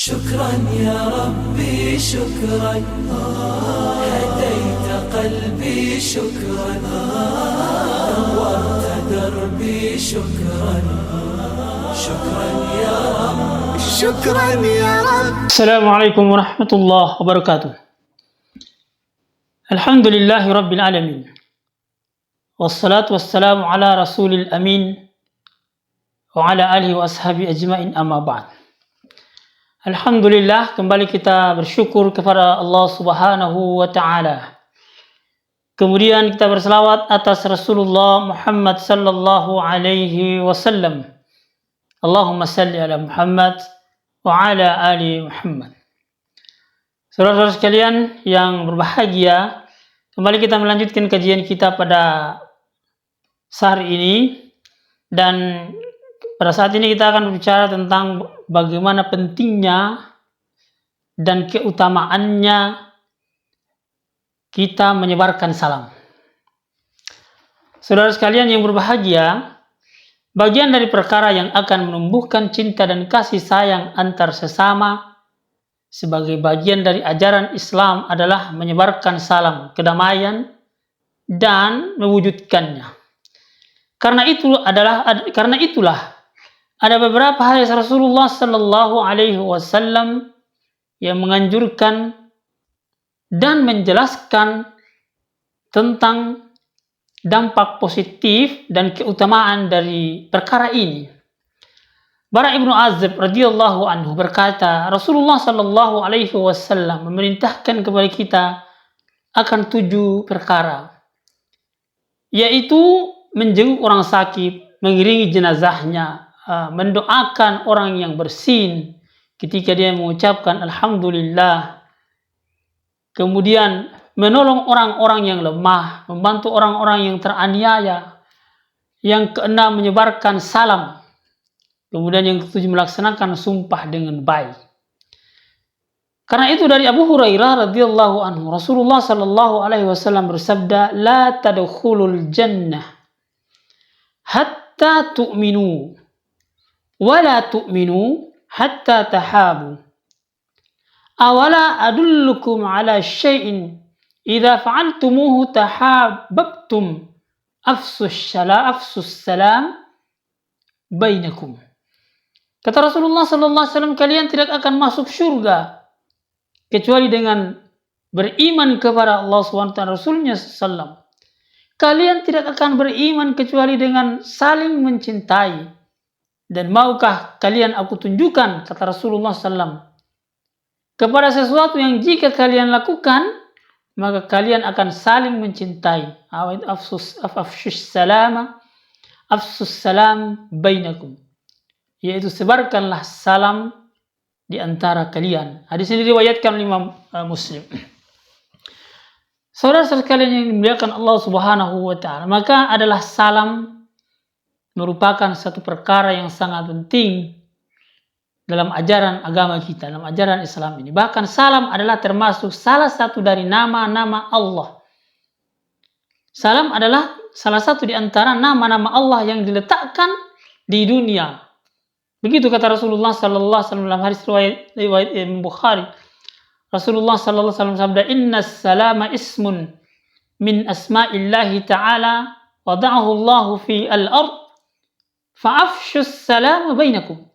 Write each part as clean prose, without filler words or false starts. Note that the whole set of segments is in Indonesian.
شكرا يا ربي شكرا هديت قلبي شكرا نورت دربي شكرا شكرا يا رب شكرا يا رب. السلام عليكم ورحمة الله وبركاته. الحمد لله رب العالمين والصلاة والسلام على رسول الأمين وعلى آله وأصحابه أجمعين أما بعد. Alhamdulillah, kembali kita bersyukur kepada Allah Subhanahu wa Ta'ala. Kemudian kita berselawat atas Rasulullah Muhammad sallallahu alaihi wasallam. Allahumma salli ala Muhammad wa ala ali Muhammad. Saudara-saudara sekalian yang berbahagia, kembali kita melanjutkan kajian kita pada sehari ini, dan pada saat ini kita akan berbicara tentang bagaimana pentingnya dan keutamaannya kita menyebarkan salam. Saudara sekalian yang berbahagia, bagian dari perkara yang akan menumbuhkan cinta dan kasih sayang antar sesama sebagai bagian dari ajaran Islam adalah menyebarkan salam kedamaian dan mewujudkannya. Karena itulah ada beberapa hadis Rasulullah sallallahu alaihi wasallam yang menganjurkan dan menjelaskan tentang dampak positif dan keutamaan dari perkara ini. Bara Ibnu Azib radhiyallahu anhu berkata, Rasulullah sallallahu alaihi wasallam memerintahkan kepada kita akan 7 perkara, yaitu menjenguk orang sakit, mengiringi jenazahnya, mendoakan orang yang bersin ketika dia mengucapkan alhamdulillah, kemudian menolong orang-orang yang lemah, membantu orang-orang yang teraniaya, yang keenam menyebarkan salam, kemudian yang ketujuh melaksanakan sumpah dengan baik. Karena itu dari Abu Hurairah radhiyallahu anhu, Rasulullah sallallahu alaihi wasallam bersabda, la tadkhulul jannah hatta tu'minu wala tu'minu hatta tahabu. Awala adullukum ala syai'in idza fa'altumuhu tahabbtum afsus salam bainakum. Kata Rasulullah sallallahu alaihi wasallam, kalian tidak akan masuk surga kecuali dengan beriman kepada Allah Subhanahu wa taala, Rasulnya sallallahu. Kalian tidak akan beriman kecuali dengan saling mencintai. Dan maukah kalian aku tunjukkan, kata Rasulullah SAW, kepada sesuatu yang jika kalian lakukan, maka kalian akan saling mencintai. Afsus salam bainakum. Yaitu sebarkanlah salam di antara kalian. Hadis ini diriwayatkan oleh Imam Muslim. Saudara sekalian yang dimuliakan Allah Subhanahu wa Ta'ala, maka adalah salam merupakan satu perkara yang sangat penting dalam ajaran agama kita, dalam ajaran Islam ini. Bahkan salam adalah termasuk salah satu dari nama-nama Allah. Salam adalah salah satu di antara nama-nama Allah yang diletakkan di dunia. Begitu kata Rasulullah sallallahu alaihi wasallam dalam hadis riwayat Imam Bukhari. Rasulullah sallallahu alaihi wasallam sabda, "Innas salama ismun min asma'illahi ta'ala wada'ahu Allahu fi al-ard fa'afshus salam bainakum."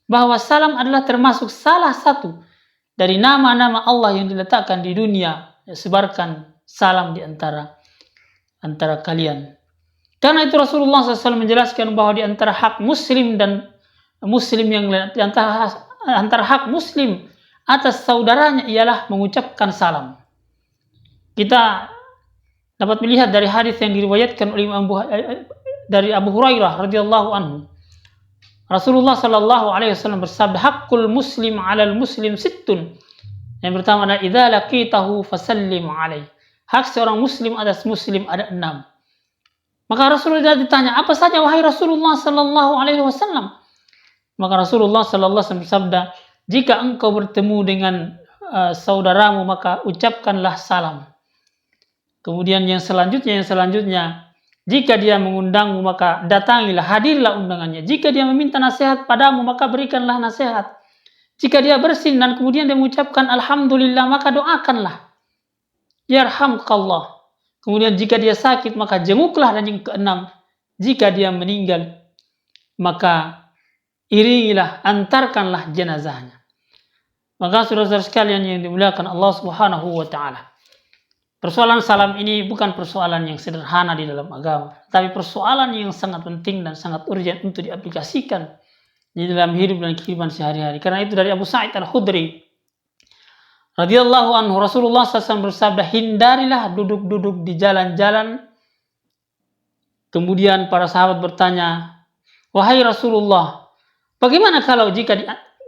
Bahwa salam adalah termasuk salah satu dari nama-nama Allah yang diletakkan di dunia. Sebarkan salam di antara kalian. Karena itu Rasulullah SAW menjelaskan bahwa di antara hak muslim dan muslim yang di antara hak muslim atas saudaranya ialah mengucapkan salam. Kita dapat melihat dari hadis yang diriwayatkan oleh dari Abu Hurairah radhiyallahu anhu. Rasulullah sallallahu alaihi wasallam bersabda, haqqul muslim 'alal muslim sittun. Yang pertama adalah idza laqitahu fasallim alaihi. Hak seorang muslim atas muslim ada 6. Maka Rasulullah ditanya, apa saja wahai Rasulullah sallallahu alaihi wasallam? Maka Rasulullah sallallahu alaihi wasallam bersabda, jika engkau bertemu dengan saudaramu maka ucapkanlah salam. Kemudian yang selanjutnya, jika dia mengundangmu maka datangilah, hadirlah undangannya. Jika dia meminta nasihat padamu maka berikanlah nasihat. Jika dia bersin dan kemudian dia mengucapkan alhamdulillah, maka doakanlah. Yarhamkallah. Kemudian jika dia sakit, maka jenguklah. Dan yang keenam, jika dia meninggal, maka iringilah, antarkanlah jenazahnya. Maka saudara-saudara sekalian yang dimuliakan Allah Subhanahu wa taala, persoalan salam ini bukan persoalan yang sederhana di dalam agama, tapi persoalan yang sangat penting dan sangat urgent untuk diaplikasikan di dalam hidup dan kehidupan sehari-hari. Karena itu dari Abu Sa'id Al-Khudri radhiyallahu anhu, Rasulullah SAW bersabda, hindarilah duduk-duduk di jalan-jalan. Kemudian para sahabat bertanya, wahai Rasulullah, bagaimana kalau jika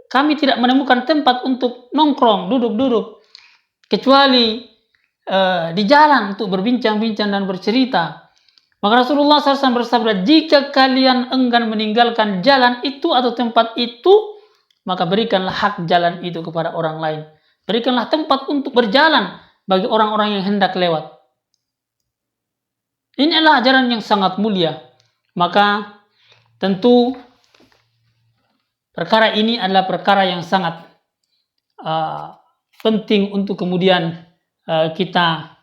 kami tidak menemukan tempat untuk nongkrong, duduk-duduk, kecuali di jalan untuk berbincang-bincang dan bercerita? Maka Rasulullah SAW bersabda, jika kalian enggan meninggalkan jalan itu atau tempat itu, maka berikanlah hak jalan itu kepada orang lain. Berikanlah tempat untuk berjalan bagi orang-orang yang hendak lewat. Ini adalah ajaran yang sangat mulia. Maka tentu perkara ini adalah perkara yang sangat penting untuk kemudian kita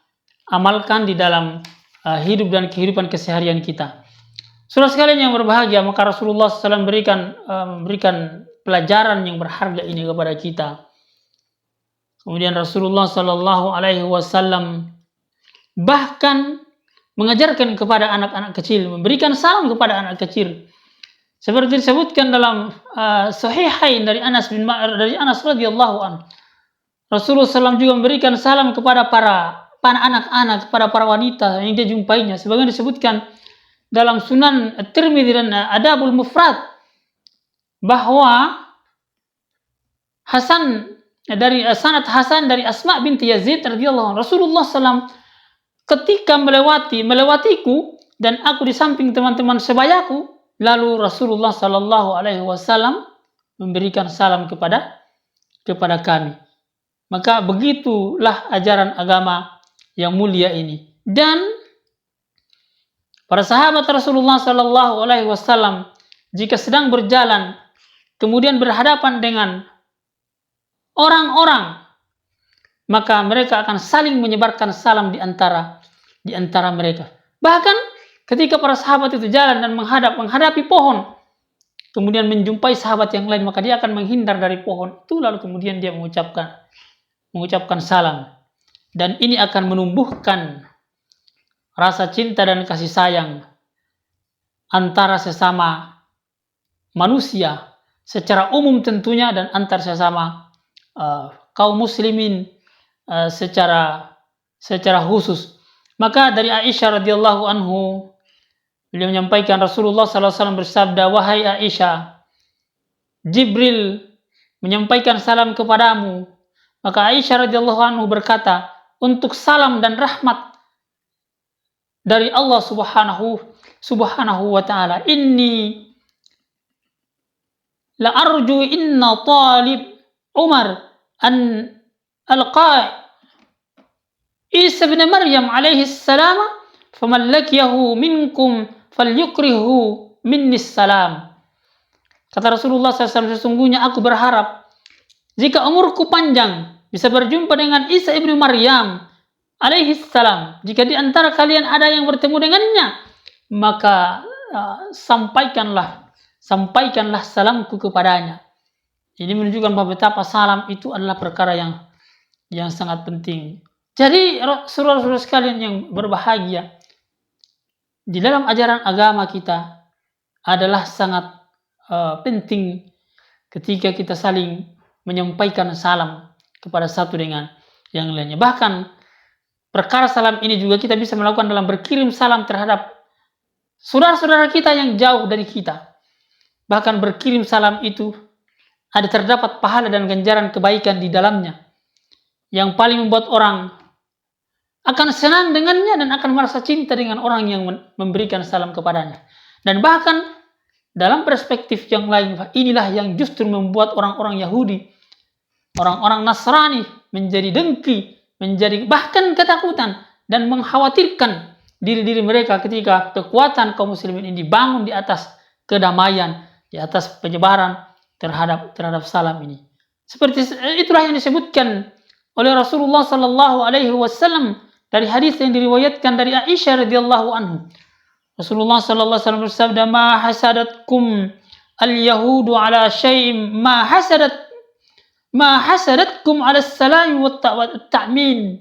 amalkan di dalam hidup dan kehidupan keseharian kita. Saudara sekalian yang berbahagia, maka Rasulullah SAW memberikan pelajaran yang berharga ini kepada kita. Kemudian Rasulullah SAW bahkan mengajarkan kepada anak-anak kecil, memberikan salam kepada anak kecil. Seperti disebutkan dalam Sahihain dari Anas radhiyallahu anhu, Rasulullah SAW juga memberikan salam kepada para anak-anak, kepada para wanita yang dia jumpainya. Sebagaimana disebutkan dalam Sunan At-Tirmidzi dan Adabul Mufrad, bahwa sanad Hasan dari Asma binti Yazid radhiyallahu anha, Rasulullah SAW ketika melewatiku dan aku di samping teman-teman sebayaku, lalu Rasulullah SAW memberikan salam kepada kami. Maka begitulah ajaran agama yang mulia ini. Dan para sahabat Rasulullah SAW jika sedang berjalan kemudian berhadapan dengan orang-orang, maka mereka akan saling menyebarkan salam di antara mereka. Bahkan ketika para sahabat itu jalan dan menghadapi pohon, kemudian menjumpai sahabat yang lain, maka dia akan menghindar dari pohon itu, lalu kemudian dia mengucapkan salam. Dan ini akan menumbuhkan rasa cinta dan kasih sayang antara sesama manusia secara umum tentunya, dan antar sesama kaum muslimin secara khusus. Maka dari Aisyah radhiyallahu anhu, beliau menyampaikan Rasulullah SAW bersabda, wahai Aisyah, Jibril menyampaikan salam kepadamu. Maka Aisyah radhiyallahu anhu berkata, untuk salam dan rahmat dari Allah subhanahu wa ta'ala, inni la arju inna talib Umar an alqa Isa bin Maryam alaihi salam faman lakiyahu minkum falyukrihu minni salam. Kata Rasulullah SAW, sesungguhnya aku berharap jika umurku panjang bisa berjumpa dengan Isa ibnu Maryam alaihi salam. Jika di antara kalian ada yang bertemu dengannya, maka sampaikanlah salamku kepadanya. Ini menunjukkan bahwa betapa salam itu adalah perkara yang sangat penting. Jadi saudara-saudara sekalian yang berbahagia, di dalam ajaran agama kita adalah sangat penting ketika kita saling menyampaikan salam kepada satu dengan yang lainnya. Bahkan perkara salam ini juga kita bisa melakukan dalam berkirim salam terhadap saudara-saudara kita yang jauh dari kita. Bahkan berkirim salam itu terdapat pahala dan ganjaran kebaikan di dalamnya, yang paling membuat orang akan senang dengannya dan akan merasa cinta dengan orang yang memberikan salam kepadanya. Dan bahkan dalam perspektif yang lain, inilah yang justru membuat orang-orang Yahudi, orang-orang Nasrani menjadi dengki, menjadi bahkan ketakutan dan mengkhawatirkan diri-diri mereka ketika kekuatan kaum muslimin ini dibangun di atas kedamaian, di atas penyebaran terhadap salam ini. Seperti itulah yang disebutkan oleh Rasulullah sallallahu alaihi wasallam dari hadis yang diriwayatkan dari Aisyah radhiyallahu anhu. Rasulullah sallallahu alaihi wasallam bersabda, "Ma hasadatkum al-yahudu ala syai'in ma hasadatkum ala salam wa ta'min."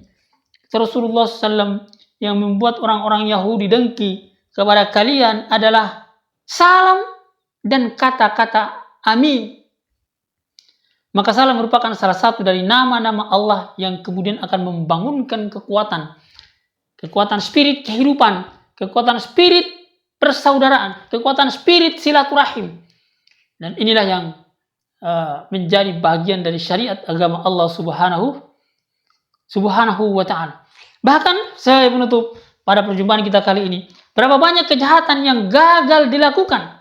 Rasulullah sallallahu yang membuat orang-orang Yahudi dengki kepada kalian adalah salam dan kata-kata amin. Maka salam merupakan salah satu dari nama-nama Allah yang kemudian akan membangunkan kekuatan spirit kehidupan, kekuatan spirit persaudaraan, kekuatan spirit silaturahim. Dan inilah yang menjadi bagian dari syariat agama Allah subhanahu wa ta'ala. Bahkan saya menutup pada perjumpaan kita kali ini, berapa banyak kejahatan yang gagal dilakukan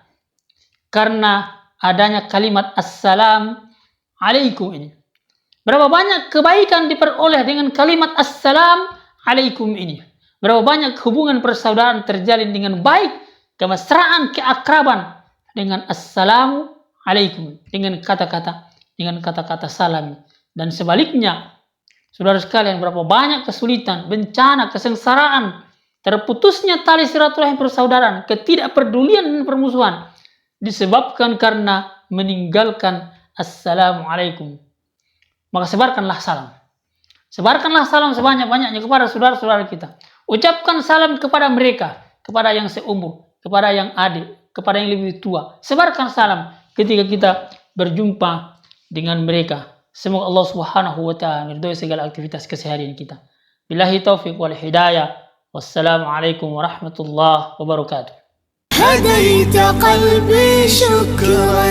karena adanya kalimat assalam alaikum ini. Berapa banyak kebaikan diperoleh dengan kalimat assalam alaikum ini. Berapa banyak hubungan persaudaraan terjalin dengan baik, kemesraan, keakraban dengan assalamu alaikum, dengan kata-kata salam. Dan sebaliknya, saudara sekalian, berapa banyak kesulitan, bencana, kesengsaraan, terputusnya tali silaturahim persaudaraan, ketidakpedulian dan permusuhan disebabkan karena meninggalkan assalamualaikum. Maka sebarkanlah salam. Sebarkanlah salam sebanyak-banyaknya kepada saudara-saudara kita. Ucapkan salam kepada mereka, kepada yang seumur, kepada yang adik, kepada yang lebih tua. Sebarkan salam ketika kita berjumpa dengan mereka. Semoga Allah Subhanahu wa ta'ala meridhai segala aktivitas keseharian kita. Billahi taufiq wal hidayah. Wassalamualaikum warahmatullahi wabarakatuh. هديت قلبي شكرا